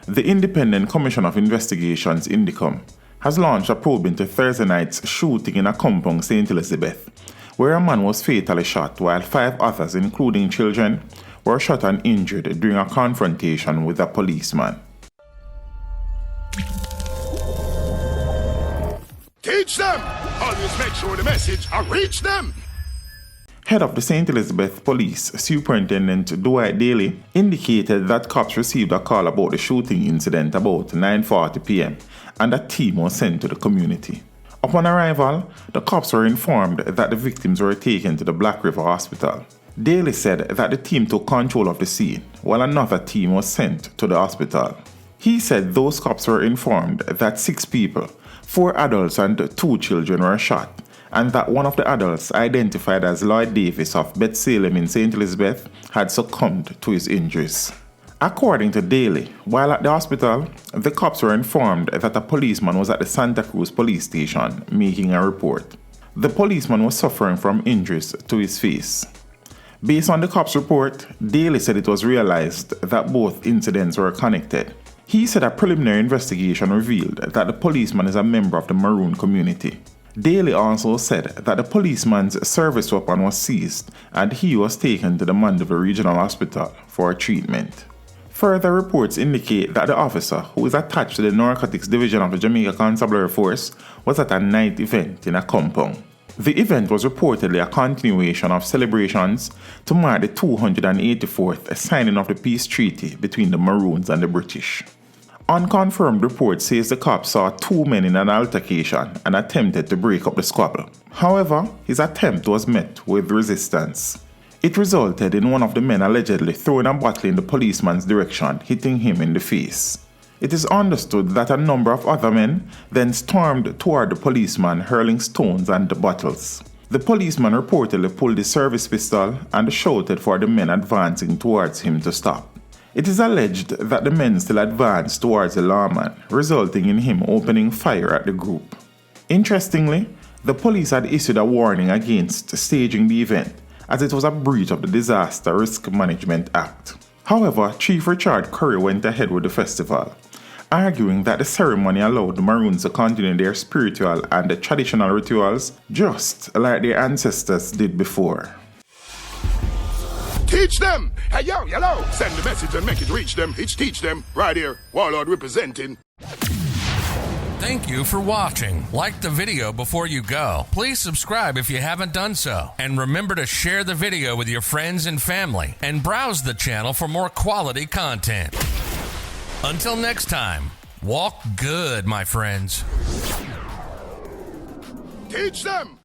The Independent Commission of Investigations, Indicom, has launched a probe into Thursday night's shooting in Accompong, St. Elizabeth, where a man was fatally shot while 5 others, including children, were shot and injured during a confrontation with a policeman. Teach them! Always make sure the message reach them! Head of the St. Elizabeth Police, Superintendent Dwight Daly, indicated that cops received a call about the shooting incident about 9:40 p.m. and a team was sent to the community. Upon arrival, the cops were informed that the victims were taken to the Black River Hospital. Daly said that the team took control of the scene, while another team was sent to the hospital. He said those cops were informed that 6 people, 4 adults and 2 children were shot, and that one of the adults, identified as Lloyd Davis of Beth Salem in St. Elizabeth, had succumbed to his injuries. According to Daly, while at the hospital, the cops were informed that a policeman was at the Santa Cruz police station making a report. The policeman was suffering from injuries to his face. Based on the cops' report, Daly said it was realized that both incidents were connected. He said a preliminary investigation revealed that the policeman is a member of the Maroon community. Daly also said that the policeman's service weapon was seized and he was taken to the Mandeville Regional Hospital for treatment. Further reports indicate that the officer, who is attached to the Narcotics Division of the Jamaica Constabulary Force, was at a night event in Accompong. The event was reportedly a continuation of celebrations to mark the 284th signing of the peace treaty between the Maroons and the British. Unconfirmed reports says the cops saw 2 men in an altercation and attempted to break up the squabble. However, his attempt was met with resistance. It resulted in one of the men allegedly throwing a bottle in the policeman's direction, hitting him in the face. It is understood that a number of other men then stormed toward the policeman, hurling stones and bottles. The policeman reportedly pulled his service pistol and shouted for the men advancing towards him to stop. It is alleged that the men still advanced towards the lawman, resulting in him opening fire at the group. Interestingly, the police had issued a warning against staging the event, as it was a breach of the Disaster Risk Management Act. However, Chief Richard Curry went ahead with the festival, arguing that the ceremony allowed the Maroons to continue their spiritual and traditional rituals just like their ancestors did before. Teach them! Hey, yo, hello! Send the message and make it reach them. It's teach them. Right here, Warlord representing. Thank you for watching. Like the video before you go. Please subscribe if you haven't done so. And remember to share the video with your friends and family. And browse the channel for more quality content. Until next time, walk good, my friends. Teach them!